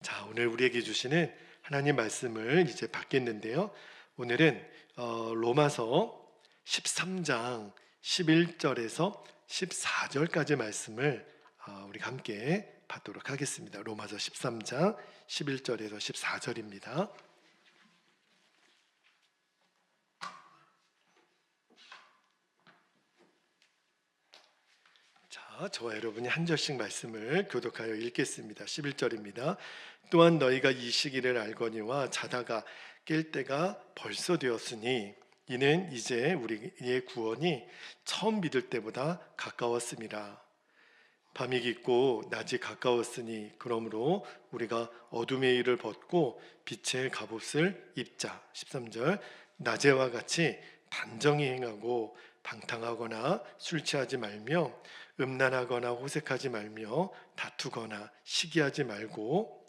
자, 오늘 우리에게 주시는 하나님 말씀을 이제 받겠는데요. 오늘은 로마서 13장 11절에서 14절까지 말씀을 우리가 함께 받도록 하겠습니다. 로마서 13장 11절에서 14절입니다. 저와 여러분이 한 절씩 말씀을 교독하여 읽겠습니다. 11절입니다. 또한 너희가 이 시기를 알거니와 자다가 깰 때가 벌써 되었으니 이는 이제 우리의 구원이 처음 믿을 때보다 가까웠음이라. 밤이 깊고 낮이 가까웠으니 그러므로 우리가 어둠의 일을 벗고 빛의 갑옷을 입자. 13절 낮에와 같이 단정히 행하고 방탕하거나 술 취하지 말며 음란하거나 호색하지 말며 다투거나 시기하지 말고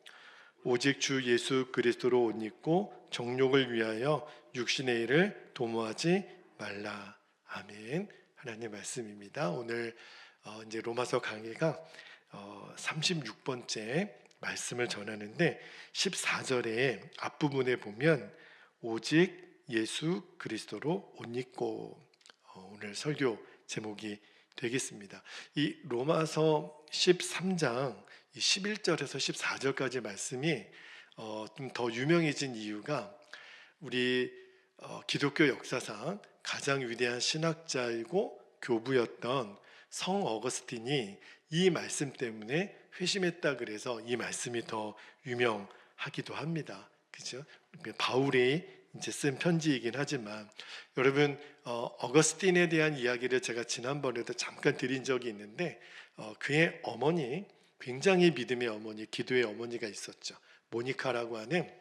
오직 주 예수 그리스도로 옷 입고 정욕을 위하여 육신의 일을 도모하지 말라. 아멘. 하나님 말씀입니다. 오늘 이제 로마서 강의가 36번째 말씀을 전하는데 14절의 앞부분에 보면 오직 예수 그리스도로 옷 입고 오늘 설교 제목이 되겠습니다. 이 로마서 13장 11절에서 14절까지 말씀이 좀 더 유명해진 이유가 우리 기독교 역사상 가장 위대한 신학자이고 교부였던 성 어거스틴이 이 말씀 때문에 회심했다 그래서 이 말씀이 더 유명하기도 합니다. 그죠? 바울이 이제 쓴 편지이긴 하지만 여러분 어거스틴에 대한 이야기를 제가 지난번에도 잠깐 드린 적이 있는데 그의 어머니 굉장히 믿음의 어머니, 기도의 어머니가 있었죠. 모니카라고 하는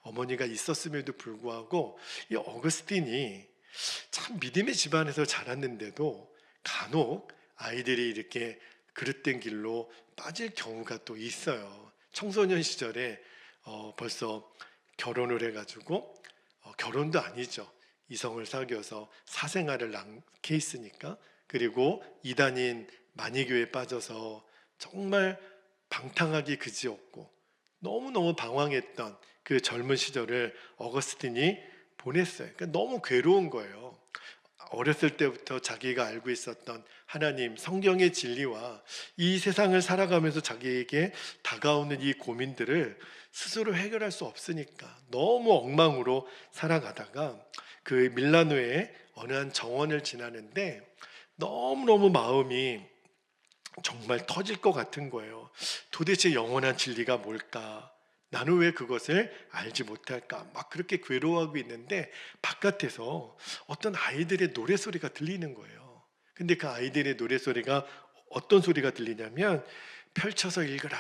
어머니가 있었음에도 불구하고 이 어거스틴이 참 믿음의 집안에서 자랐는데도 간혹 아이들이 이렇게 그릇된 길로 빠질 경우가 또 있어요. 청소년 시절에 벌써 결혼을 해가지고 결혼도 아니죠. 이성을 사귀어서 사생활을 낳게 있으니까. 그리고 이단인 마니교에 빠져서 정말 방탕하기 그지없고 너무너무 방황했던 그 젊은 시절을 어거스틴이 보냈어요. 그러니까 너무 괴로운 거예요. 어렸을 때부터 자기가 알고 있었던 하나님, 성경의 진리와 이 세상을 살아가면서 자기에게 다가오는 이 고민들을 스스로 해결할 수 없으니까 너무 엉망으로 살아가다가 그 밀라노의 어느 한 정원을 지나는데 너무너무 마음이 정말 터질 것 같은 거예요. 도대체 영원한 진리가 뭘까? 나는 왜 그것을 알지 못할까? 막 그렇게 괴로워하고 있는데 바깥에서 어떤 아이들의 노래소리가 들리는 거예요. 근데 그 아이들의 노래소리가 어떤 소리가 들리냐면 펼쳐서 읽으라,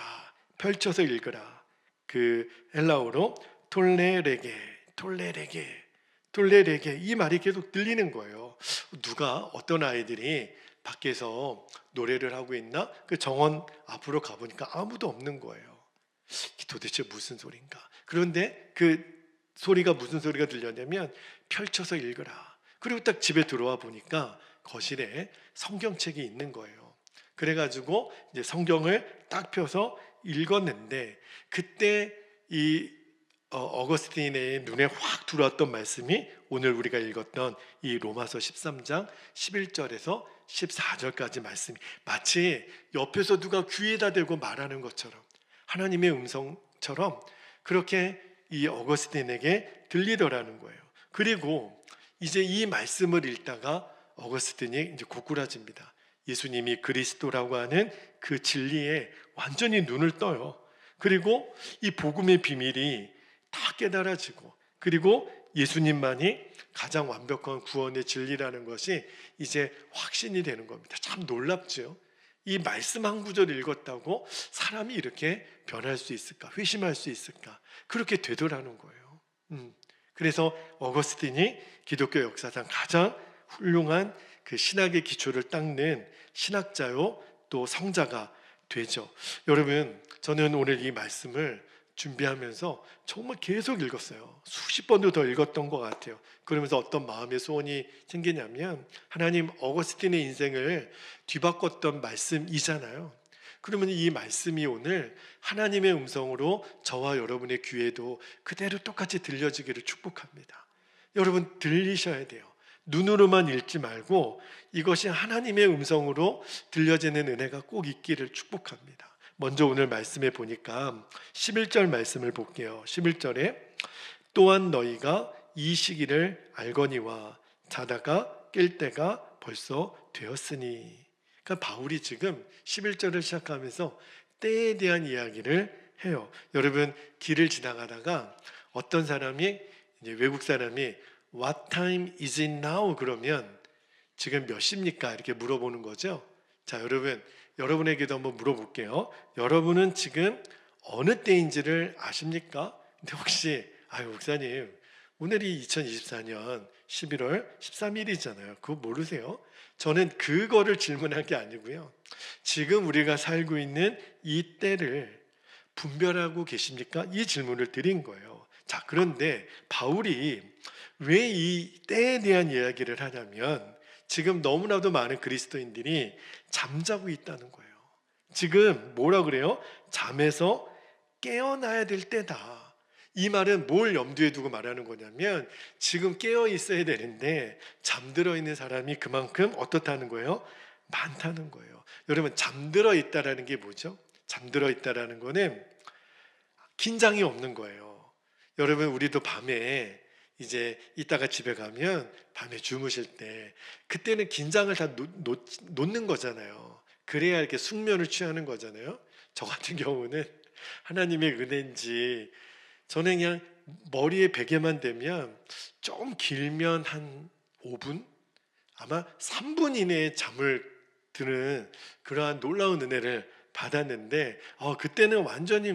펼쳐서 읽으라. 그 헬라어로 톨레레게, 톨레레게, 톨레레게 이 말이 계속 들리는 거예요. 누가 어떤 아이들이 밖에서 노래를 하고 있나? 그 정원 앞으로 가보니까 아무도 없는 거예요. 도대체 무슨 소린가? 그런데 그 소리가 무슨 소리가 들렸냐면 펼쳐서 읽으라. 그리고 딱 집에 들어와 보니까 거실에 성경책이 있는 거예요. 그래가지고 이제 성경을 딱 펴서 읽었는데 그때 이 어거스틴의 눈에 확 들어왔던 말씀이 오늘 우리가 읽었던 이 로마서 13장 11절에서 14절까지 말씀이 마치 옆에서 누가 귀에다 대고 말하는 것처럼 하나님의 음성처럼 그렇게 이 어거스틴에게 들리더라는 거예요. 그리고 이제 이 말씀을 읽다가 어거스틴이 이제 고꾸라집니다. 예수님이 그리스도라고 하는 그 진리에 완전히 눈을 떠요. 그리고 이 복음의 비밀이 다 깨달아지고 그리고 예수님만이 가장 완벽한 구원의 진리라는 것이 이제 확신이 되는 겁니다. 참 놀랍죠. 이 말씀 한 구절 읽었다고 사람이 이렇게 변할 수 있을까? 회심할 수 있을까? 그렇게 되더라는 거예요. 그래서 어거스틴이 기독교 역사상 가장 훌륭한 그 신학의 기초를 닦는 신학자요 또 성자가 되죠. 여러분, 저는 오늘 이 말씀을 준비하면서 정말 계속 읽었어요. 수십 번도 더 읽었던 것 같아요. 그러면서 어떤 마음의 소원이 생기냐면 하나님 어거스틴의 인생을 뒤바꿨던 말씀이잖아요. 그러면 이 말씀이 오늘 하나님의 음성으로 저와 여러분의 귀에도 그대로 똑같이 들려지기를 축복합니다. 여러분 들리셔야 돼요. 눈으로만 읽지 말고 이것이 하나님의 음성으로 들려지는 은혜가 꼭 있기를 축복합니다. 먼저 오늘 말씀에 보니까 11절 말씀을 볼게요. 11절에 또한 너희가 이 시기를 알거니와 자다가 깰 때가 벌써 되었으니. 그러니까 바울이 지금 11절을 시작하면서 때에 대한 이야기를 해요. 여러분 길을 지나가다가 어떤 사람이 이제 외국 사람이 What time is it now? 그러면 지금 몇 시입니까? 이렇게 물어보는 거죠. 자, 여러분에게도 한번 물어볼게요. 여러분은 지금 어느 때인지를 아십니까? 근데 혹시 목사님 오늘이 2024년 11월 13일이잖아요. 그거 모르세요? 저는 그거를 질문한 게 아니고요. 지금 우리가 살고 있는 이 때를 분별하고 계십니까? 이 질문을 드린 거예요. 자, 그런데 바울이 왜 이 때에 대한 이야기를 하냐면 지금 너무나도 많은 그리스도인들이 잠자고 있다는 거예요. 지금 뭐라 그래요? 잠에서 깨어나야 될 때다. 이 말은 뭘 염두에 두고 말하는 거냐면 지금 깨어 있어야 되는데 잠들어 있는 사람이 그만큼 어떻다는 거예요? 많다는 거예요. 여러분 잠들어 있다라는 게 뭐죠? 잠들어 있다라는 거는 긴장이 없는 거예요. 여러분 우리도 밤에 이제 이따가 집에 가면 밤에 주무실 때 그때는 긴장을 다 놓는 거잖아요. 그래야 이렇게 숙면을 취하는 거잖아요. 저 같은 경우는 하나님의 은혜인지 저는 그냥 머리에 베개만 되면 좀 길면 한 5분? 아마 3분 이내에 잠을 드는 그러한 놀라운 은혜를 받았는데 그때는 완전히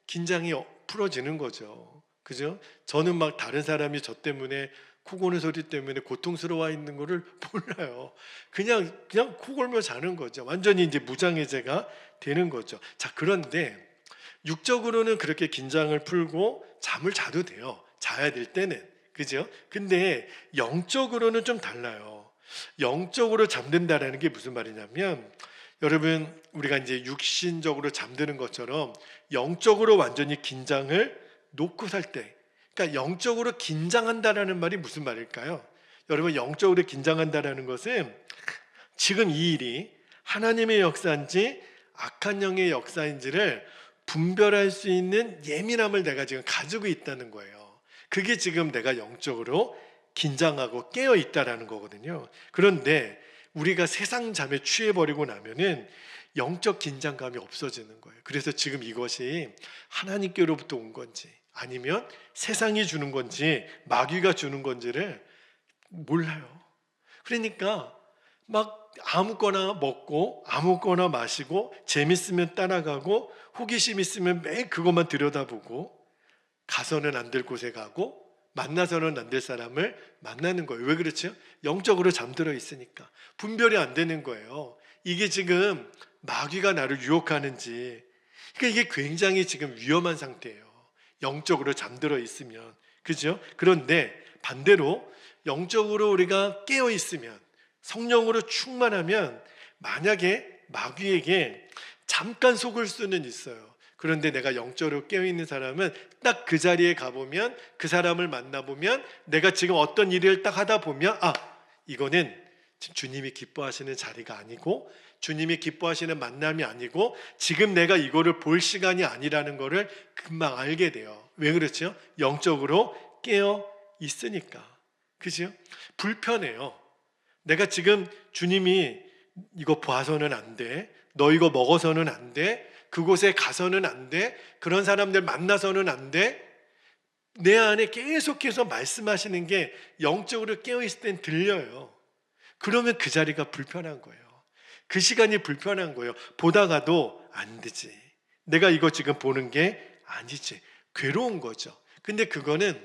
긴장이 풀어지는 거죠. 그죠? 저는 막 다른 사람이 저 때문에 코 고는 소리 때문에 고통스러워 있는 거를 몰라요. 그냥 코 골며 자는 거죠. 완전히 이제 무장해제가 되는 거죠. 자, 그런데 육적으로는 그렇게 긴장을 풀고 잠을 자도 돼요. 자야 될 때는. 그죠? 근데 영적으로는 좀 달라요. 영적으로 잠든다라는 게 무슨 말이냐면 여러분 우리가 이제 육신적으로 잠드는 것처럼 영적으로 완전히 긴장을 놓고 살 때, 그러니까 영적으로 긴장한다라는 말이 무슨 말일까요? 여러분 영적으로 긴장한다라는 것은 지금 이 일이 하나님의 역사인지 악한 영의 역사인지를 분별할 수 있는 예민함을 내가 지금 가지고 있다는 거예요. 그게 지금 내가 영적으로 긴장하고 깨어 있다라는 거거든요. 그런데 우리가 세상 잠에 취해버리고 나면은 영적 긴장감이 없어지는 거예요. 그래서 지금 이것이 하나님께로부터 온 건지 아니면 세상이 주는 건지 마귀가 주는 건지를 몰라요. 그러니까 막 아무거나 먹고 아무거나 마시고 재밌으면 따라가고 호기심 있으면 매일 그것만 들여다보고 가서는 안 될 곳에 가고 만나서는 안 될 사람을 만나는 거예요. 왜 그렇죠? 영적으로 잠들어 있으니까 분별이 안 되는 거예요. 이게 지금 마귀가 나를 유혹하는지, 그러니까 이게 굉장히 지금 위험한 상태예요. 영적으로 잠들어 있으면. 그죠? 그런데 반대로 영적으로 우리가 깨어 있으면, 성령으로 충만하면 만약에 마귀에게 잠깐 속을 수는 있어요. 그런데 내가 영적으로 깨어있는 사람은 딱 그 자리에 가보면, 그 사람을 만나보면, 내가 지금 어떤 일을 딱 하다 보면 이거는 지금 주님이 기뻐하시는 자리가 아니고 주님이 기뻐하시는 만남이 아니고 지금 내가 이거를 볼 시간이 아니라는 거를 금방 알게 돼요. 왜 그렇죠? 영적으로 깨어 있으니까. 그죠? 불편해요. 내가 지금 주님이 이거 봐서는 안 돼, 너 이거 먹어서는 안 돼, 그곳에 가서는 안 돼, 그런 사람들 만나서는 안 돼, 내 안에 계속해서 말씀하시는 게 영적으로 깨어있을 땐 들려요. 그러면 그 자리가 불편한 거예요. 그 시간이 불편한 거예요. 보다가도 안 되지, 내가 이거 지금 보는 게 아니지, 괴로운 거죠. 근데 그거는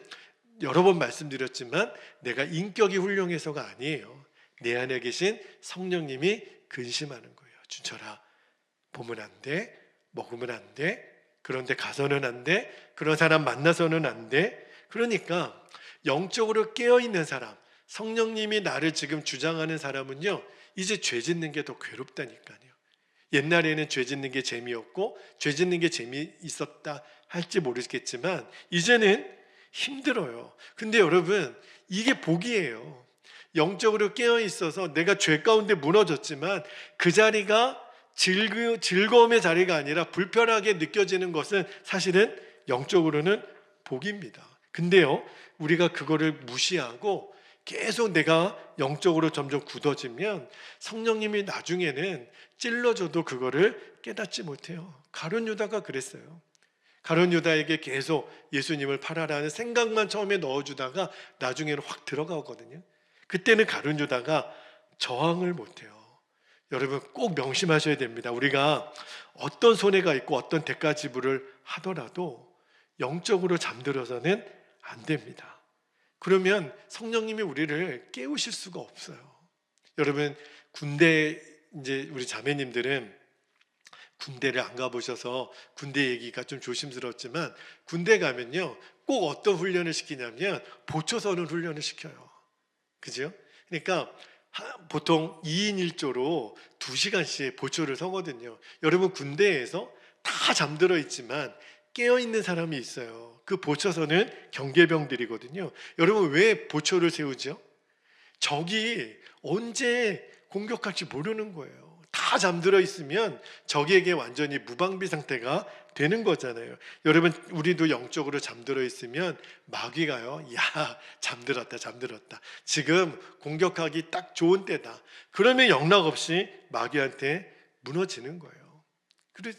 여러 번 말씀드렸지만 내가 인격이 훌륭해서가 아니에요. 내 안에 계신 성령님이 근심하는 거예요. 준철아, 보면 안 돼, 먹으면 안 돼, 그런데 가서는 안 돼, 그런 사람 만나서는 안 돼. 그러니까 영적으로 깨어있는 사람, 성령님이 나를 지금 주장하는 사람은요, 이제 죄 짓는 게 더 괴롭다니까요. 옛날에는 죄 짓는 게 재미였고 죄 짓는 게 재미있었다 할지 모르겠지만 이제는 힘들어요. 근데 여러분, 이게 복이에요. 영적으로 깨어 있어서 내가 죄 가운데 무너졌지만 그 자리가 즐거움의 자리가 아니라 불편하게 느껴지는 것은 사실은 영적으로는 복입니다. 근데요, 우리가 그거를 무시하고 계속 내가 영적으로 점점 굳어지면 성령님이 나중에는 찔러줘도 그거를 깨닫지 못해요. 가룟 유다가 그랬어요. 가룟 유다에게 계속 예수님을 팔아라는 생각만 처음에 넣어주다가 나중에는 확 들어가거든요. 그때는 가룟 유다가 저항을 못해요. 여러분 꼭 명심하셔야 됩니다. 우리가 어떤 손해가 있고 어떤 대가 지불을 하더라도 영적으로 잠들어서는 안 됩니다. 그러면 성령님이 우리를 깨우실 수가 없어요. 여러분 군대, 이제 우리 자매님들은 군대를 안 가보셔서 군대 얘기가 좀 조심스럽지만 군대 가면요 꼭 어떤 훈련을 시키냐면 보초 서는 훈련을 시켜요. 그죠? 그러니까 보통 2인 1조로 2시간씩 보초를 서거든요. 여러분 군대에서 다 잠들어 있지만 깨어있는 사람이 있어요. 그 보초서는 경계병들이거든요. 여러분 왜 보초를 세우죠? 적이 언제 공격할지 모르는 거예요. 다 잠들어 있으면 적에게 완전히 무방비 상태가 되는 거잖아요. 여러분 우리도 영적으로 잠들어 있으면 마귀가요, 야 잠들었다 지금 공격하기 딱 좋은 때다, 그러면 영락없이 마귀한테 무너지는 거예요.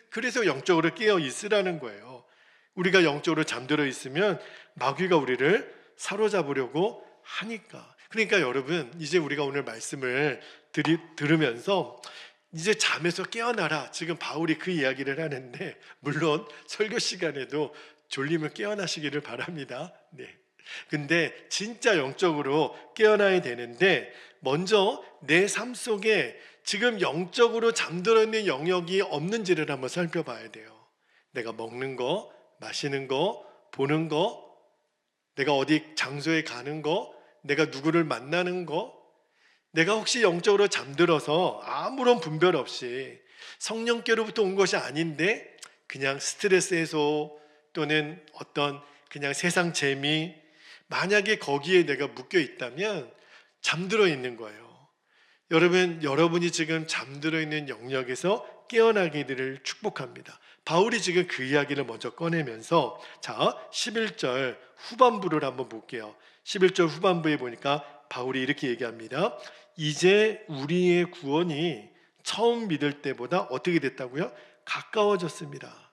그래서 영적으로 깨어 있으라는 거예요. 우리가 영적으로 잠들어 있으면 마귀가 우리를 사로잡으려고 하니까. 그러니까 여러분 이제 우리가 오늘 말씀을 들으면서 이제 잠에서 깨어나라, 지금 바울이 그 이야기를 하는데 물론 설교 시간에도 졸리면 깨어나시기를 바랍니다. 네. 근데 진짜 영적으로 깨어나야 되는데 먼저 내 삶 속에 지금 영적으로 잠들어 있는 영역이 없는지를 한번 살펴봐야 돼요. 내가 먹는 거, 마시는 거, 보는 거, 내가 어디 장소에 가는 거, 내가 누구를 만나는 거, 내가 혹시 영적으로 잠들어서 아무런 분별 없이 성령께로부터 온 것이 아닌데 그냥 스트레스 해소 또는 어떤 그냥 세상 재미, 만약에 거기에 내가 묶여 있다면 잠들어 있는 거예요. 여러분이 지금 잠들어 있는 영역에서 깨어나기를 축복합니다. 바울이 지금 그 이야기를 먼저 꺼내면서 11절 후반부를 한번 볼게요. 11절 후반부에 보니까 바울이 이렇게 얘기합니다. 이제 우리의 구원이 처음 믿을 때보다 어떻게 됐다고요? 가까워졌습니다.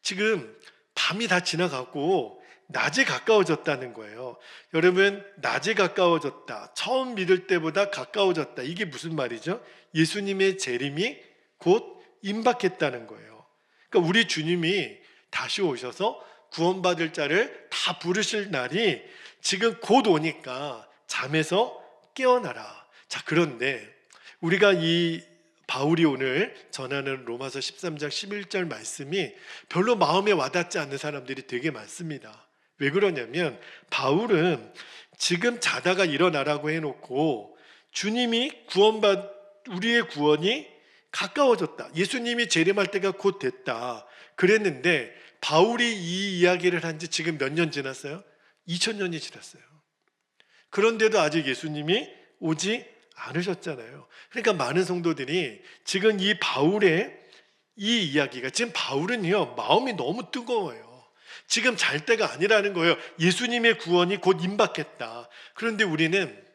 지금 밤이 다 지나가고 낮에 가까워졌다는 거예요. 여러분 낮에 가까워졌다, 처음 믿을 때보다 가까워졌다, 이게 무슨 말이죠? 예수님의 재림이 곧 임박했다는 거예요. 그러니까 우리 주님이 다시 오셔서 구원받을 자를 다 부르실 날이 지금 곧 오니까 잠에서 깨어나라. 자, 그런데 우리가 이 바울이 오늘 전하는 로마서 13장 11절 말씀이 별로 마음에 와닿지 않는 사람들이 되게 많습니다. 왜 그러냐면 바울은 지금 자다가 일어나라고 해놓고 주님이 우리의 구원이 가까워졌다, 예수님이 재림할 때가 곧 됐다 그랬는데 바울이 이 이야기를 한 지 지금 몇 년 지났어요? 2000년이 지났어요. 그런데도 아직 예수님이 오지 않으셨잖아요. 그러니까 많은 성도들이 지금 이 바울의 이 이야기가, 지금 바울은요 마음이 너무 뜨거워요. 지금 잘 때가 아니라는 거예요. 예수님의 구원이 곧 임박했다. 그런데 우리는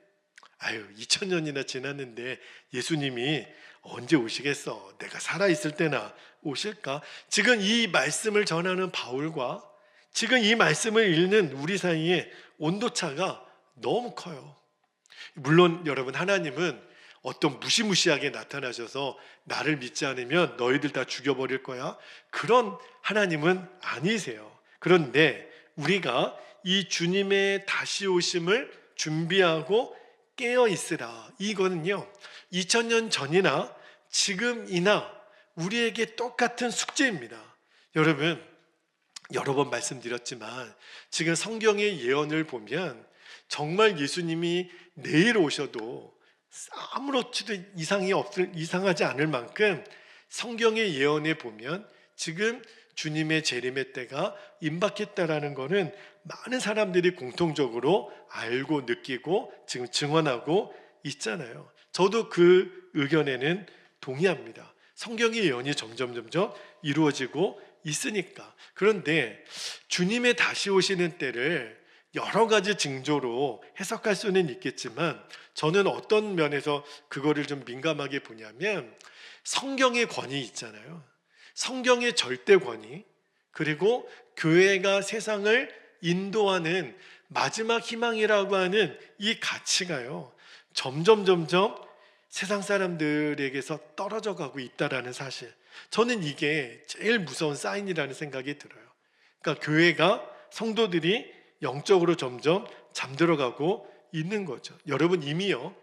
2000년이나 지났는데 예수님이 언제 오시겠어? 내가 살아있을 때나 오실까? 지금 이 말씀을 전하는 바울과 지금 이 말씀을 읽는 우리 사이에 온도차가 너무 커요. 물론 여러분 하나님은 어떤 무시무시하게 나타나셔서 나를 믿지 않으면 너희들 다 죽여버릴 거야, 그런 하나님은 아니세요. 그런데 우리가 이 주님의 다시 오심을 준비하고 깨어 있으라, 이거는요 2000년 전이나 지금이나 우리에게 똑같은 숙제입니다. 여러분 여러 번 말씀드렸지만 지금 성경의 예언을 보면 정말 예수님이 내일 오셔도 아무렇지도 이상하지 않을 만큼 성경의 예언에 보면 지금 주님의 재림의 때가 임박했다라는 것은 많은 사람들이 공통적으로 알고 느끼고 지금 증언하고 있잖아요. 저도 그 의견에는 동의합니다. 성경의 예언이 점점 이루어지고 있으니까. 그런데 주님의 다시 오시는 때를 여러 가지 징조로 해석할 수는 있겠지만, 저는 어떤 면에서 그거를 좀 민감하게 보냐면, 성경의 권위 있잖아요. 성경의 절대 권위, 그리고 교회가 세상을 인도하는 마지막 희망이라고 하는 이 가치가요, 점점 세상 사람들에게서 떨어져 가고 있다라는 사실, 저는 이게 제일 무서운 사인이라는 생각이 들어요. 그러니까 교회가, 성도들이 영적으로 점점 잠들어가고 있는 거죠. 여러분, 이미요,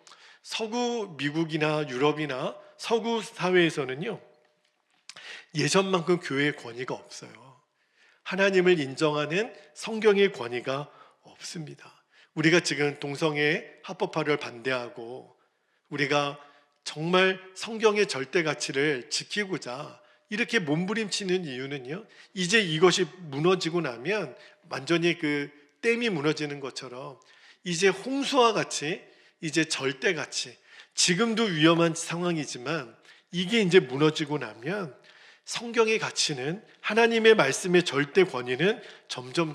서구 미국이나 유럽이나 서구 사회에서는요, 예전만큼 교회의 권위가 없어요. 하나님을 인정하는 성경의 권위가 없습니다. 우리가 지금 동성애 합법화를 반대하고, 우리가 정말 성경의 절대 가치를 지키고자 이렇게 몸부림치는 이유는요, 이제 이것이 무너지고 나면 완전히 그 댐이 무너지는 것처럼 이제 홍수와 같이, 이제 절대 가치, 지금도 위험한 상황이지만 이게 이제 무너지고 나면 성경의 가치는, 하나님의 말씀의 절대 권위는 점점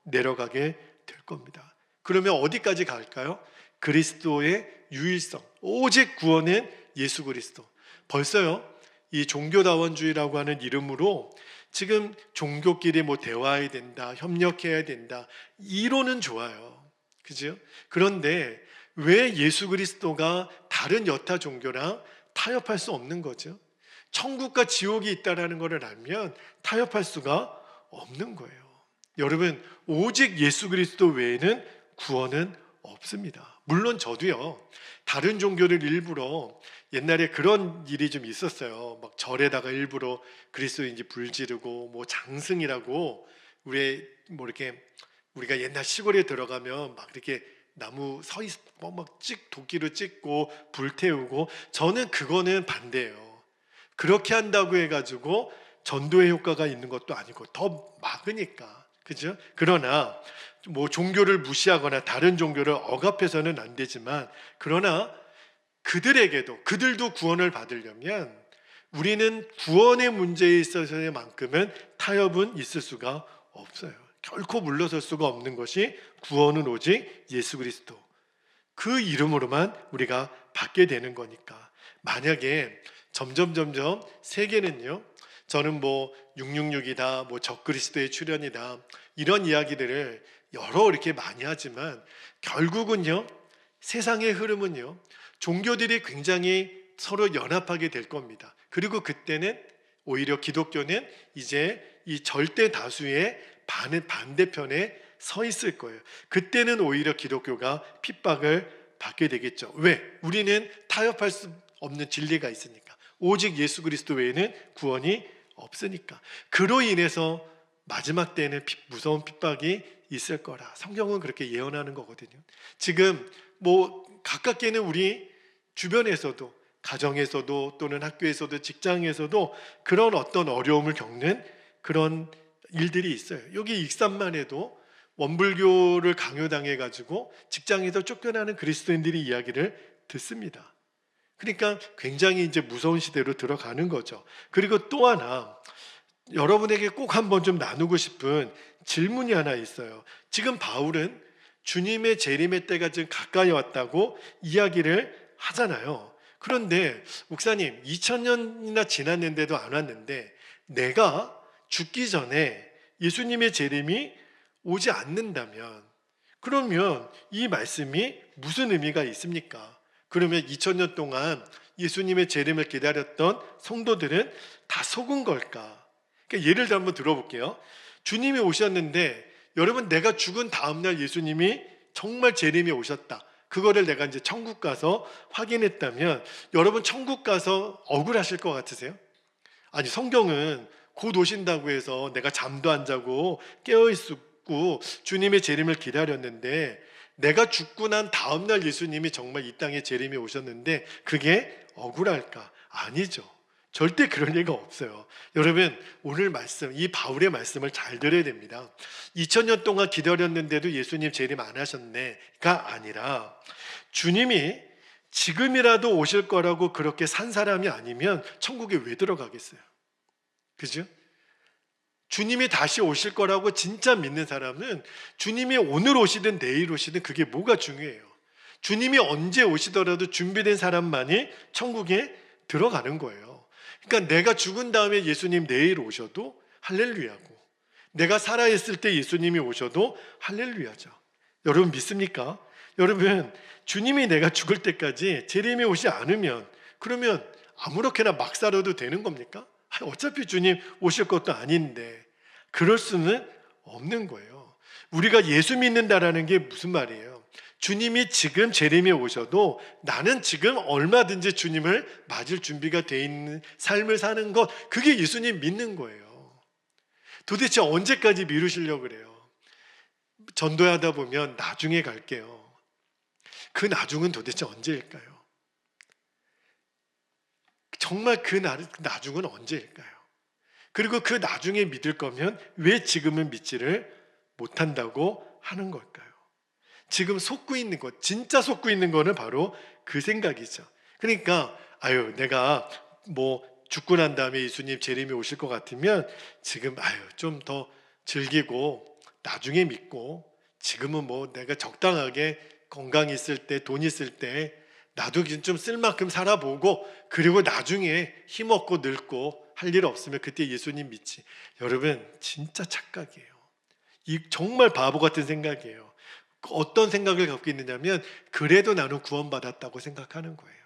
내려가게 될 겁니다. 그러면 어디까지 갈까요? 그리스도의 유일성, 오직 구원은 예수 그리스도. 벌써요, 이 종교다원주의라고 하는 이름으로 지금 종교끼리 뭐 대화해야 된다, 협력해야 된다, 이론은 좋아요, 그죠? 그런데 왜 예수 그리스도가 다른 여타 종교랑 타협할 수 없는 거죠? 천국과 지옥이 있다는 것을 알면 타협할 수가 없는 거예요. 여러분, 오직 예수 그리스도 외에는 구원은 없습니다. 물론 저도요, 다른 종교를 일부러, 옛날에 그런 일이 좀 있었어요. 막 절에다가 일부러 그리스도인지 불지르고, 뭐 장승이라고, 뭐 이렇게 우리가 옛날 시골에 들어가면 막 이렇게 나무 도끼로 찍고 불태우고, 저는 그거는 반대예요. 그렇게 한다고 해가지고 전도의 효과가 있는 것도 아니고 더 막으니까, 그죠? 그러나 뭐 종교를 무시하거나 다른 종교를 억압해서는 안 되지만, 그러나 그들도 구원을 받으려면 우리는 구원의 문제에 있어서만큼은 타협은 있을 수가 없어요. 결코 물러설 수가 없는 것이, 구원은 오직 예수 그리스도, 그 이름으로만 우리가 받게 되는 거니까. 만약에 점점 세계는요, 저는 뭐 666이다, 뭐 적그리스도의 출현이다, 이런 이야기들을 이렇게 많이 하지만, 결국은요, 세상의 흐름은요, 종교들이 굉장히 서로 연합하게 될 겁니다. 그리고 그때는 오히려 기독교는 이제 이 절대 다수의 반대편에 서 있을 거예요. 그때는 오히려 기독교가 핍박을 받게 되겠죠. 왜? 우리는 타협할 수 없는 진리가 있으니까. 오직 예수 그리스도 외에는 구원이 없으니까. 그로 인해서 마지막 때에는 무서운 핍박이 있을 거라 성경은 그렇게 예언하는 거거든요. 지금 뭐 가깝게는 우리 주변에서도, 가정에서도, 또는 학교에서도, 직장에서도 그런 어떤 어려움을 겪는 그런 일들이 있어요. 여기 익산만 해도 원불교를 강요당해가지고 직장에서 쫓겨나는 그리스도인들이 이야기를 듣습니다. 그러니까 굉장히 이제 무서운 시대로 들어가는 거죠. 그리고 또 하나, 여러분에게 꼭 한번 좀 나누고 싶은 질문이 하나 있어요. 지금 바울은 주님의 재림의 때가 지금 가까이 왔다고 이야기를 하잖아요. 그런데 목사님, 2000년이나 지났는데도 안 왔는데, 내가 죽기 전에 예수님의 재림이 오지 않는다면, 그러면 이 말씀이 무슨 의미가 있습니까? 그러면 2000년 동안 예수님의 재림을 기다렸던 성도들은 다 속은 걸까? 그러니까 예를 들어 한번 들어볼게요. 주님이 오셨는데, 여러분, 내가 죽은 다음날 예수님이 정말 재림이 오셨다, 그거를 내가 이제 천국 가서 확인했다면, 여러분 천국 가서 억울하실 것 같으세요? 아니, 성경은 곧 오신다고 해서 내가 잠도 안 자고 깨어있고 주님의 재림을 기다렸는데, 내가 죽고 난 다음날 예수님이 정말 이 땅에 재림이 오셨는데 그게 억울할까? 아니죠. 절대 그럴 리가 없어요. 여러분, 오늘 말씀, 이 바울의 말씀을 잘 들어야 됩니다. 2000년 동안 기다렸는데도 예수님 재림 안 하셨네가 아니라, 주님이 지금이라도 오실 거라고 그렇게 산 사람이 아니면 천국에 왜 들어가겠어요? 그죠? 주님이 다시 오실 거라고 진짜 믿는 사람은 주님이 오늘 오시든 내일 오시든 그게 뭐가 중요해요. 주님이 언제 오시더라도 준비된 사람만이 천국에 들어가는 거예요. 그러니까 내가 죽은 다음에 예수님 내일 오셔도 할렐루야고, 내가 살아있을 때 예수님이 오셔도 할렐루야죠. 여러분 믿습니까? 여러분, 주님이 내가 죽을 때까지 재림이 오지 않으면 그러면 아무렇게나 막 살아도 되는 겁니까? 어차피 주님 오실 것도 아닌데. 그럴 수는 없는 거예요. 우리가 예수 믿는다라는 게 무슨 말이에요? 주님이 지금 재림에 오셔도 나는 지금 얼마든지 주님을 맞을 준비가 돼 있는 삶을 사는 것, 그게 예수님 믿는 거예요. 도대체 언제까지 미루시려고 그래요? 전도하다 보면 나중에 갈게요. 그 나중은 도대체 언제일까요? 정말 그 나중은 언제일까요? 그리고 그 나중에 믿을 거면 왜 지금은 믿지를 못한다고 하는 걸까요? 지금 속고 있는 것, 진짜 속고 있는 거는 바로 그 생각이죠. 그러니까 내가 죽고 난 다음에 예수님 재림이 오실 것 같으면 지금 좀 더 즐기고 나중에 믿고, 지금은 내가 적당하게 건강 있을 때, 돈 있을 때 나도 좀 쓸 만큼 살아보고, 그리고 나중에 힘없고 늙고 할 일 없으면 그때 예수님 믿지. 여러분, 진짜 착각이에요. 이 정말 바보 같은 생각이에요. 어떤 생각을 갖고 있느냐면 그래도 나는 구원받았다고 생각하는 거예요.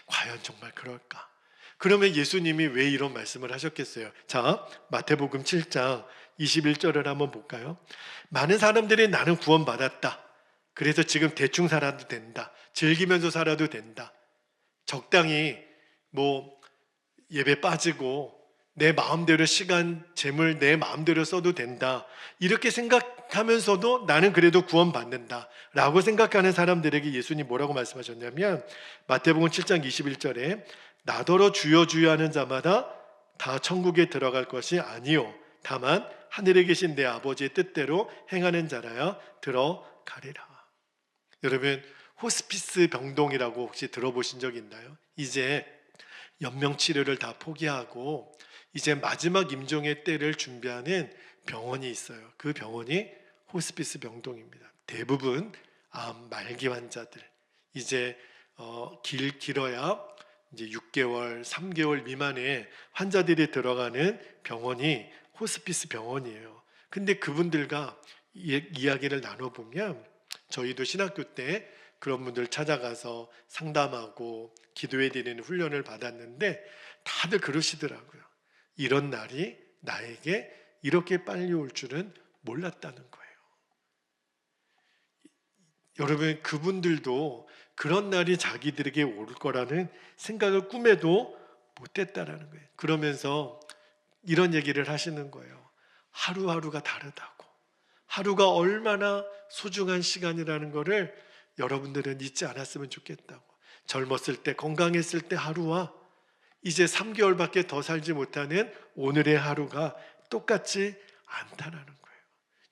과연 정말 그럴까? 그러면 예수님이 왜 이런 말씀을 하셨겠어요? 자, 마태복음 7장 21절을 한번 볼까요? 많은 사람들이 나는 구원받았다, 그래서 지금 대충 살아도 된다, 즐기면서 살아도 된다, 적당히 예배 빠지고 내 마음대로 시간, 재물 내 마음대로 써도 된다, 이렇게 생각하면서도 나는 그래도 구원받는다 라고 생각하는 사람들에게 예수님 뭐라고 말씀하셨냐면, 마태복음 7장 21절에 나더러 주여 주여 하는 자마다 다 천국에 들어갈 것이 아니요 다만 하늘에 계신 내 아버지의 뜻대로 행하는 자라야 들어가리라. 여러분, 호스피스 병동이라고 혹시 들어보신 적 있나요? 이제 연명치료를 다 포기하고 이제 마지막 임종의 때를 준비하는 병원이 있어요. 그 병원이 호스피스 병동입니다. 대부분 암 말기 환자들, 이제 길어야 이제 6개월, 3개월 미만의 환자들이 들어가는 병원이 호스피스 병원이에요. 근데 그분들과 이야기를 나눠보면, 저희도 신학교 때 그런 분들 찾아가서 상담하고 기도해 드리는 훈련을 받았는데 다들 그러시더라고요. 이런 날이 나에게 이렇게 빨리 올 줄은 몰랐다는 거예요. 여러분, 그분들도 그런 날이 자기들에게 올 거라는 생각을 꿈에도 못했다라는 거예요. 그러면서 이런 얘기를 하시는 거예요. 하루하루가 다르다고, 하루가 얼마나 소중한 시간이라는 거를 여러분들은 잊지 않았으면 좋겠다고. 젊었을 때, 건강했을 때 하루와 이제 3개월밖에 더 살지 못하는 오늘의 하루가 똑같지 않다라는 거예요.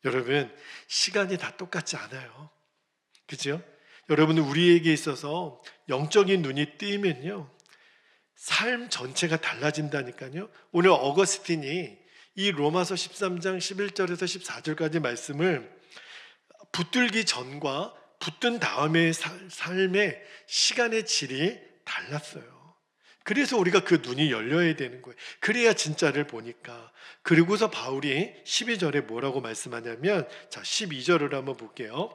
여러분, 시간이 다 똑같지 않아요. 그죠? 여러분, 우리에게 있어서 영적인 눈이 뜨이면요, 삶 전체가 달라진다니까요. 오늘 어거스틴이 이 로마서 13장 11절에서 14절까지 말씀을 붙들기 전과 붙든 다음의 삶의 시간의 질이 달랐어요. 그래서 우리가 그 눈이 열려야 되는 거예요. 그래야 진짜를 보니까. 그리고서 바울이 12절에 뭐라고 말씀하냐면, 자, 12절을 한번 볼게요.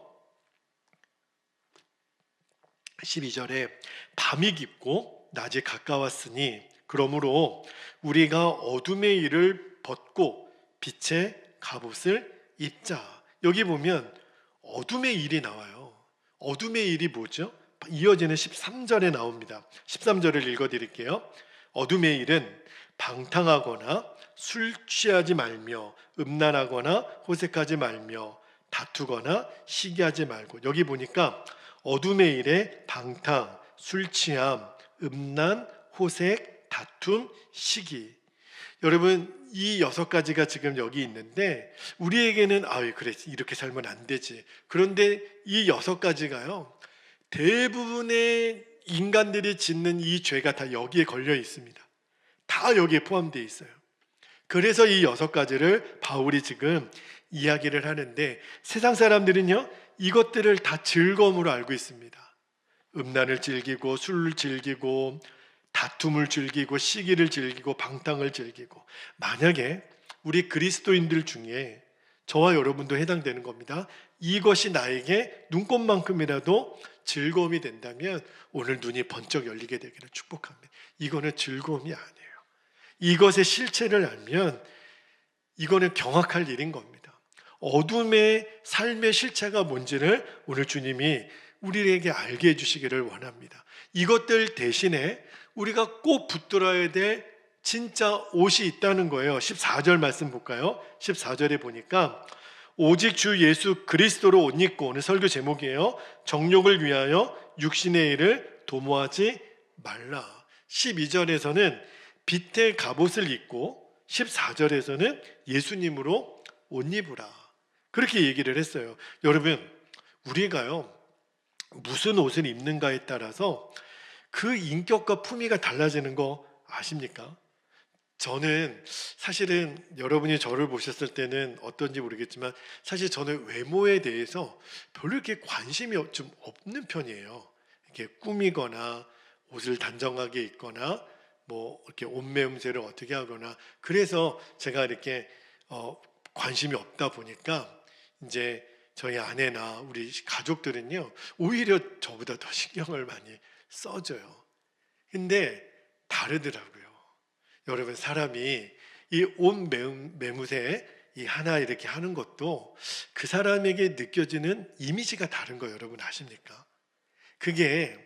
12절에 밤이 깊고 낮이 가까웠으니 그러므로 우리가 어둠의 일을 벗고 빛의 갑옷을 입자. 여기 보면 어둠의 일이 나와요. 어둠의 일이 뭐죠? 이어지는 13절에 나옵니다. 13절을 읽어드릴게요. 어둠의 일은 방탕하거나 술 취하지 말며 음란하거나 호색하지 말며 다투거나 시기하지 말고. 여기 보니까 어둠의 일에 방탕, 술 취함, 음란, 호색, 다툼, 시기. 여러분, 이 6가지가 지금 여기 있는데 우리에게는 그래, 이렇게 살면 안 되지. 그런데 이 6가지가요, 대부분의 인간들이 짓는 이 죄가 다 여기에 걸려 있습니다. 다 여기에 포함되어 있어요. 그래서 이 6가지를 바울이 지금 이야기를 하는데, 세상 사람들은요, 이것들을 다 즐거움으로 알고 있습니다. 음란을 즐기고, 술을 즐기고, 다툼을 즐기고, 시기를 즐기고, 방탕을 즐기고. 만약에 우리 그리스도인들 중에 저와 여러분도 해당되는 겁니다. 이것이 나에게 눈꽃만큼이라도 즐거움이 된다면 오늘 눈이 번쩍 열리게 되기를 축복합니다. 이거는 즐거움이 아니에요. 이것의 실체를 알면 이거는 경악할 일인 겁니다. 어둠의 삶의 실체가 뭔지를 오늘 주님이 우리에게 알게 해주시기를 원합니다. 이것들 대신에 우리가 꼭 붙들어야 될 진짜 옷이 있다는 거예요. 14절 말씀 볼까요? 14절에 보니까 오직 주 예수 그리스도로 옷 입고, 오늘 설교 제목이에요. 정욕을 위하여 육신의 일을 도모하지 말라. 12절에서는 빛의 갑옷을 입고, 14절에서는 예수님으로 옷 입으라. 그렇게 얘기를 했어요. 여러분, 우리가요, 무슨 옷을 입는가에 따라서 그 인격과 품위가 달라지는 거 아십니까? 저는 사실은 여러분이 저를 보셨을 때는 어떤지 모르겠지만, 사실 저는 외모에 대해서 별로 이렇게 관심이 좀 없는 편이에요. 이렇게 꾸미거나 옷을 단정하게 입거나 뭐 이렇게 옷매음새를 어떻게 하거나, 그래서 제가 이렇게 관심이 없다 보니까 이제 저희 아내나 우리 가족들은요, 오히려 저보다 더 신경을 많이 써줘요. 근데 다르더라고요. 여러분, 사람이 이 옷 매무새 이 하나 이렇게 하는 것도 그 사람에게 느껴지는 이미지가 다른 거 여러분 아십니까? 그게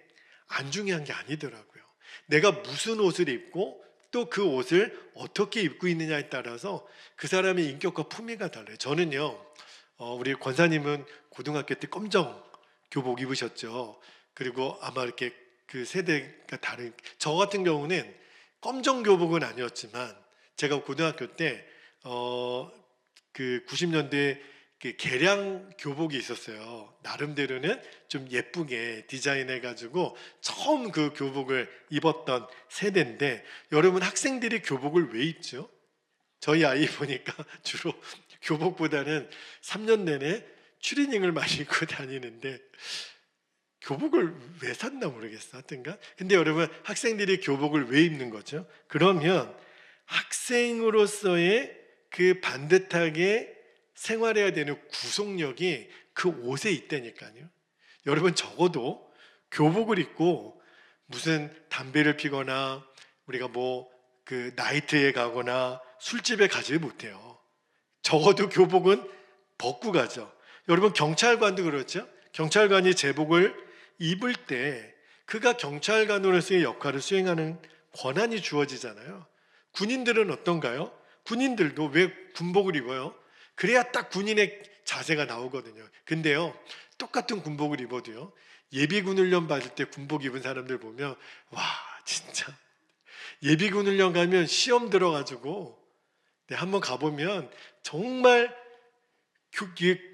안 중요한 게 아니더라고요. 내가 무슨 옷을 입고 또 그 옷을 어떻게 입고 있느냐에 따라서 그 사람의 인격과 품위가 달라요. 저는요, 우리 권사님은 고등학교 때 검정 교복 입으셨죠. 그리고 아마 이렇게 그 세대가 다른, 저 같은 경우는 검정 교복은 아니었지만 제가 고등학교 때 그 90년대 그 개량 교복이 있었어요. 나름대로는 좀 예쁘게 디자인해가지고 처음 그 교복을 입었던 세대인데, 여러분, 학생들이 교복을 왜 입죠? 저희 아이 보니까 주로 교복보다는 3년 내내 추리닝을 많이 입고 다니는데, 교복을 왜 샀나 모르겠어. 하여튼간. 근데 여러분, 학생들이 교복을 왜 입는 거죠? 그러면 학생으로서의 그 반듯하게 생활해야 되는 구속력이 그 옷에 있다니까요. 여러분, 적어도 교복을 입고 무슨 담배를 피거나 우리가 뭐 그 나이트에 가거나 술집에 가지 못해요. 적어도 교복은 벗고 가죠. 여러분, 경찰관도 그렇죠. 경찰관이 제복을 입을 때 그가 경찰관으로서의 역할을 수행하는 권한이 주어지잖아요. 군인들은 어떤가요? 군인들도 왜 군복을 입어요? 그래야 딱 군인의 자세가 나오거든요. 근데요, 똑같은 군복을 입어도요, 예비군 훈련 받을 때 군복 입은 사람들 보면 와, 진짜 예비군 훈련 가면 시험 들어가지고 한번 가보면 정말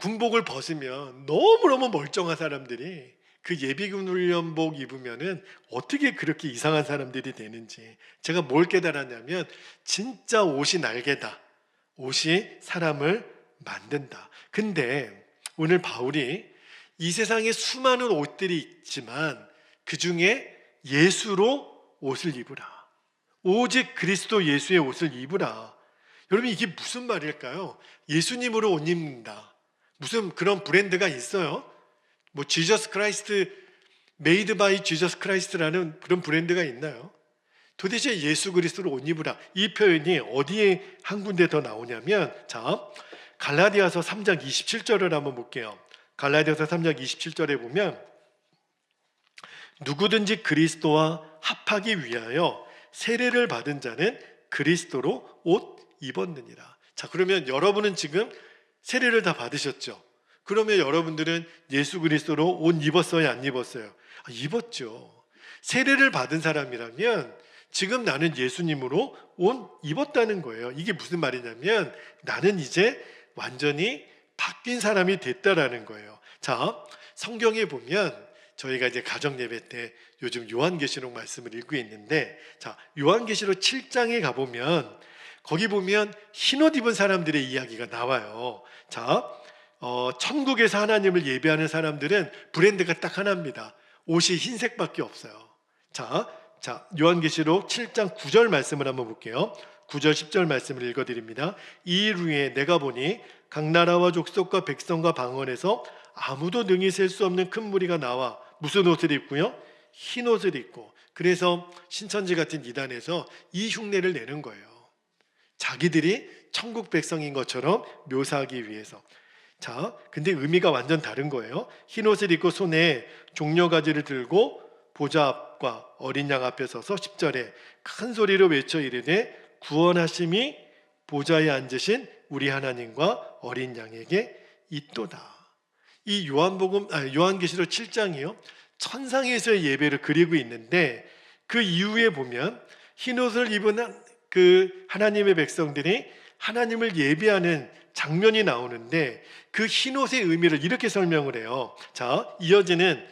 군복을 벗으면 너무너무 멀쩡한 사람들이 그 예비군 훈련복 입으면은 어떻게 그렇게 이상한 사람들이 되는지 제가 뭘 깨달았냐면, 진짜 옷이 날개다. 옷이 사람을 만든다. 근데 오늘 바울이 이 세상에 수많은 옷들이 있지만 그 중에 예수로 옷을 입으라. 오직 그리스도 예수의 옷을 입으라. 여러분, 이게 무슨 말일까요? 예수님으로 옷 입는다. 무슨 그런 브랜드가 있어요? 뭐 지저스 크라이스트, 메이드 바이 지저스 크라이스트라는 그런 브랜드가 있나요? 도대체 예수 그리스도로 옷 입으라, 이 표현이 어디에 한 군데 더 나오냐면, 자, 갈라디아서 3장 27절을 한번 볼게요. 갈라디아서 3장 27절에 보면 누구든지 그리스도와 합하기 위하여 세례를 받은 자는 그리스도로 옷 입었느니라. 자, 그러면 여러분은 지금 세례를 다 받으셨죠? 그러면 여러분들은 예수 그리스도로 옷 입었어요, 안 입었어요? 입었죠. 세례를 받은 사람이라면 지금 나는 예수님으로 옷 입었다는 거예요. 이게 무슨 말이냐면 나는 이제 완전히 바뀐 사람이 됐다라는 거예요. 자, 성경에 보면 저희가 이제 가정 예배 때 요즘 요한계시록 말씀을 읽고 있는데, 자, 요한계시록 7장에 가보면 거기 보면 흰옷 입은 사람들의 이야기가 나와요. 자, 천국에서 하나님을 예배하는 사람들은 브랜드가 딱 하나입니다. 옷이 흰색밖에 없어요. 자, 요한계시록 7장 9절 말씀을 한번 볼게요. 9절 10절 말씀을 읽어드립니다. 이 일 후에 내가 보니 각 나라와 족속과 백성과 방언에서 아무도 능히 셀 수 없는 큰 무리가 나와 무슨 옷을 입고요? 흰 옷을 입고. 그래서 신천지 같은 이단에서 이 흉내를 내는 거예요. 자기들이 천국 백성인 것처럼 묘사하기 위해서. 자, 근데 의미가 완전 다른 거예요. 흰 옷을 입고 손에 종려가지를 들고 보좌 앞과 어린 양 앞에 서서 10절에 큰 소리로 외쳐 이르되 구원하심이 보좌에 앉으신 우리 하나님과 어린 양에게 있도다. 이 요한계시록 7장이요, 천상에서의 예배를 그리고 있는데, 그 이후에 보면 흰옷을 입은 그 하나님의 백성들이 하나님을 예배하는 장면이 나오는데, 그 흰옷의 의미를 이렇게 설명을 해요. 자, 이어지는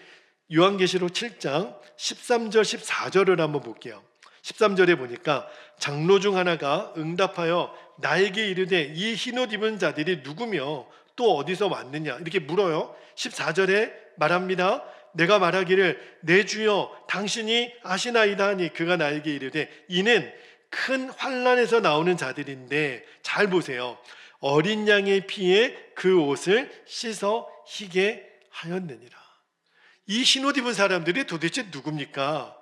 요한계시록 7장 13절 14절을 한번 볼게요. 13절에 보니까 장로 중 하나가 응답하여 나에게 이르되 이 흰옷 입은 자들이 누구며 또 어디서 왔느냐 이렇게 물어요. 14절에 말합니다. 내가 말하기를 내 주여 당신이 아시나이다 하니 그가 나에게 이르되 이는 큰 환난에서 나오는 자들인데, 잘 보세요. 어린 양의 피에 그 옷을 씻어 희게 하였느니라. 이 흰옷 입은 사람들이 도대체 누굽니까?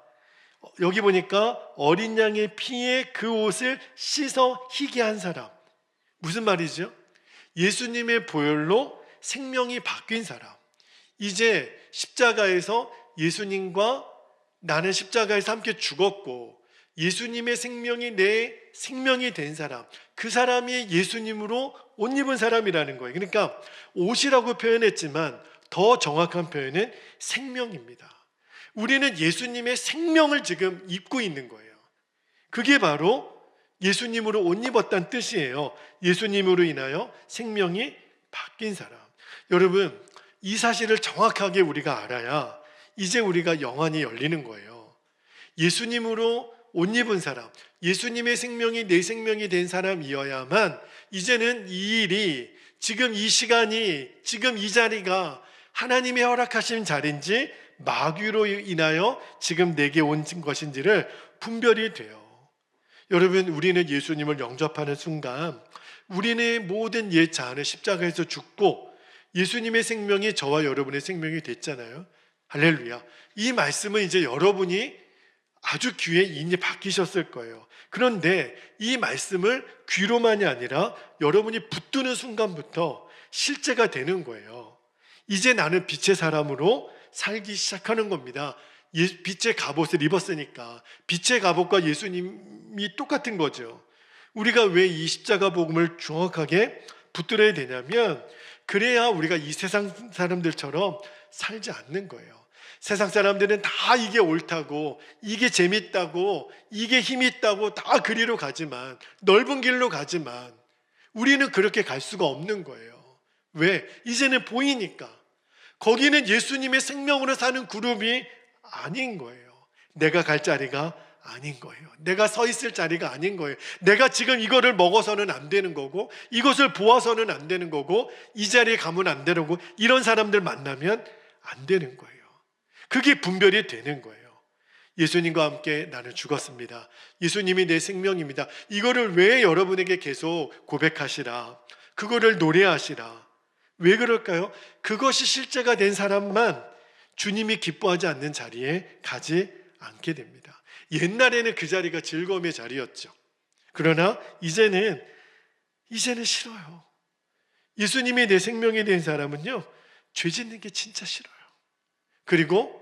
여기 보니까 어린 양의 피에 그 옷을 씻어 희게 한 사람. 무슨 말이죠? 예수님의 보혈로 생명이 바뀐 사람. 이제 십자가에서 예수님과 나는 십자가에서 함께 죽었고 예수님의 생명이 내 생명이 된 사람, 그 사람이 예수님으로 옷 입은 사람이라는 거예요. 그러니까 옷이라고 표현했지만 더 정확한 표현은 생명입니다. 우리는 예수님의 생명을 지금 입고 있는 거예요. 그게 바로 예수님으로 옷 입었다는 뜻이에요. 예수님으로 인하여 생명이 바뀐 사람. 여러분, 이 사실을 정확하게 우리가 알아야 이제 우리가 영안이 열리는 거예요. 예수님으로 옷 입은 사람, 예수님의 생명이 내 생명이 된 사람이어야만 이제는 이 일이, 지금 이 시간이, 지금 이 자리가 하나님의 허락하신 자리인지 마귀로 인하여 지금 내게 온 것인지를 분별이 돼요. 여러분, 우리는 예수님을 영접하는 순간 우리의 모든 옛 자아는 십자가에서 죽고 예수님의 생명이 저와 여러분의 생명이 됐잖아요. 할렐루야. 이 말씀은 이제 여러분이 아주 귀에 이미 박히셨을 거예요. 그런데 이 말씀을 귀로만이 아니라 여러분이 붙드는 순간부터 실제가 되는 거예요. 이제 나는 빛의 사람으로 살기 시작하는 겁니다. 빛의 갑옷을 입었으니까. 빛의 갑옷과 예수님이 똑같은 거죠. 우리가 왜 이 십자가 복음을 정확하게 붙들어야 되냐면, 그래야 우리가 이 세상 사람들처럼 살지 않는 거예요. 세상 사람들은 다 이게 옳다고, 이게 재밌다고, 이게 힘이 있다고 다 그리로 가지만, 넓은 길로 가지만 우리는 그렇게 갈 수가 없는 거예요. 왜? 이제는 보이니까. 거기는 예수님의 생명으로 사는 그룹이 아닌 거예요. 내가 갈 자리가 아닌 거예요. 내가 서 있을 자리가 아닌 거예요. 내가 지금 이거를 먹어서는 안 되는 거고, 이것을 보아서는 안 되는 거고, 이 자리에 가면 안 되는 거고, 이런 사람들 만나면 안 되는 거예요. 그게 분별이 되는 거예요. 예수님과 함께 나는 죽었습니다. 예수님이 내 생명입니다. 이거를 왜 여러분에게 계속 고백하시라, 그거를 노래하시라. 왜 그럴까요? 그것이 실제가 된 사람만 주님이 기뻐하지 않는 자리에 가지 않게 됩니다. 옛날에는 그 자리가 즐거움의 자리였죠. 그러나 이제는 싫어요. 예수님이 내 생명이 된 사람은요, 죄 짓는 게 진짜 싫어요. 그리고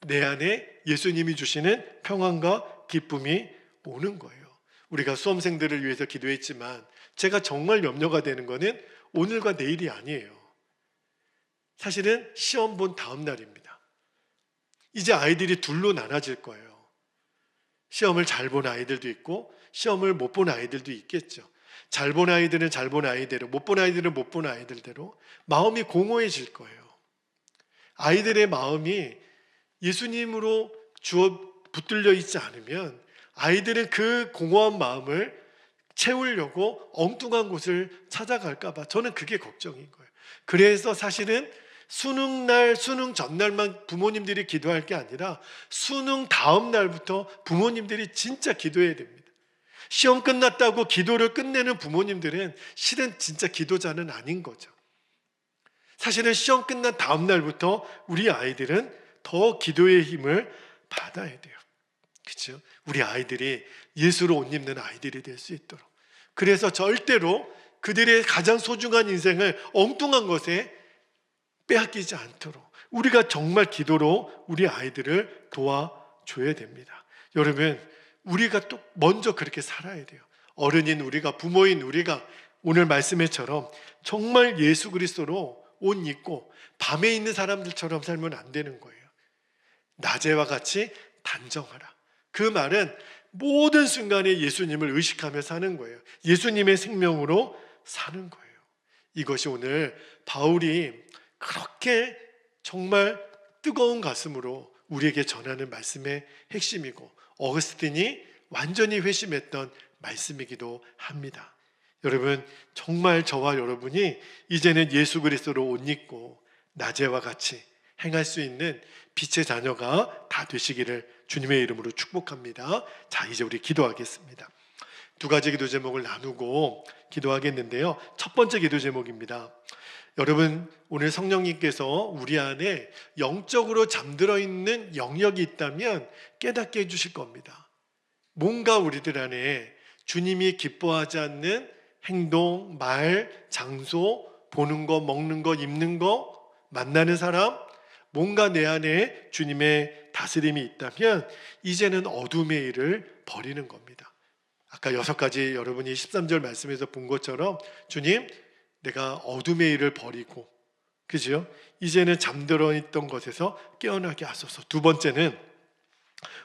내 안에 예수님이 주시는 평안과 기쁨이 오는 거예요. 우리가 수험생들을 위해서 기도했지만 제가 정말 염려가 되는 거는 오늘과 내일이 아니에요. 사실은 시험 본 다음 날입니다. 이제 아이들이 둘로 나눠질 거예요. 시험을 잘 본 아이들도 있고 시험을 못 본 아이들도 있겠죠. 잘 본 아이들은 잘 본 아이대로, 못 본 아이들은 못 본 아이들대로 마음이 공허해질 거예요. 아이들의 마음이 예수님으로 붙들려 있지 않으면 아이들은 그 공허한 마음을 채우려고 엉뚱한 곳을 찾아갈까 봐 저는 그게 걱정인 거예요. 그래서 사실은 수능날, 수능 전날만 부모님들이 기도할 게 아니라 수능 다음 날부터 부모님들이 진짜 기도해야 됩니다. 시험 끝났다고 기도를 끝내는 부모님들은 실은 진짜 기도자는 아닌 거죠. 사실은 시험 끝난 다음 날부터 우리 아이들은 더 기도의 힘을 받아야 돼요. 그렇죠? 우리 아이들이 예수로 옷 입는 아이들이 될 수 있도록. 그래서 절대로 그들의 가장 소중한 인생을 엉뚱한 것에 빼앗기지 않도록 우리가 정말 기도로 우리 아이들을 도와줘야 됩니다. 여러분, 우리가 또 먼저 그렇게 살아야 돼요. 어른인 우리가, 부모인 우리가 오늘 말씀에처럼 정말 예수 그리스도로 옷 입고 밤에 있는 사람들처럼 살면 안 되는 거예요. 낮에와 같이 단정하라. 그 말은 모든 순간에 예수님을 의식하며 사는 거예요. 예수님의 생명으로 사는 거예요. 이것이 오늘 바울이 그렇게 정말 뜨거운 가슴으로 우리에게 전하는 말씀의 핵심이고 어거스틴이 완전히 회심했던 말씀이기도 합니다. 여러분, 정말 저와 여러분이 이제는 예수 그리스도로 옷 입고 낮에와 같이 행할 수 있는 빛의 자녀가 다 되시기를 주님의 이름으로 축복합니다. 자, 이제 우리 기도하겠습니다. 두 가지 기도 제목을 나누고 기도하겠는데요. 첫 번째 기도 제목입니다. 여러분, 오늘 성령님께서 우리 안에 영적으로 잠들어 있는 영역이 있다면 깨닫게 해주실 겁니다. 뭔가 우리들 안에 주님이 기뻐하지 않는 행동, 말, 장소, 보는 거, 먹는 거, 입는 거, 만나는 사람, 뭔가 내 안에 주님의 다스림이 있다면 이제는 어둠의 일을 버리는 겁니다. 아까 6가지 여러분이 13절 말씀에서 본 것처럼 주님, 내가 어둠의 일을 버리고, 그죠? 이제는 잠들어 있던 것에서 깨어나게 하소서. 두 번째는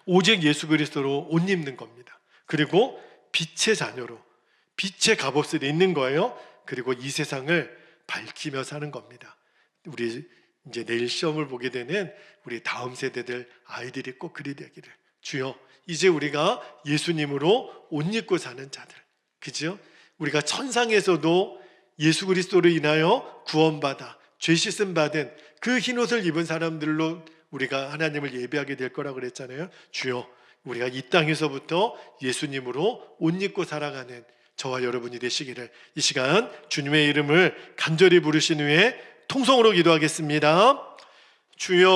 오직 예수 그리스도로 옷 입는 겁니다. 그리고 빛의 자녀로, 빛의 갑옷을 입는 거예요. 그리고 이 세상을 밝히며 사는 겁니다. 우리 이제 내일 시험을 보게 되는 우리 다음 세대들 아이들이 꼭 그리 되기를. 주여, 이제 우리가 예수님으로 옷 입고 사는 자들, 그죠? 우리가 천상에서도 예수 그리스도로 인하여 구원받아 죄 씻음 받은 그 흰옷을 입은 사람들로 우리가 하나님을 예배하게 될 거라고 그랬잖아요. 주여, 우리가 이 땅에서부터 예수님으로 옷 입고 살아가는 저와 여러분이 되시기를 이 시간 주님의 이름을 간절히 부르신 후에 통성으로 기도하겠습니다. 주여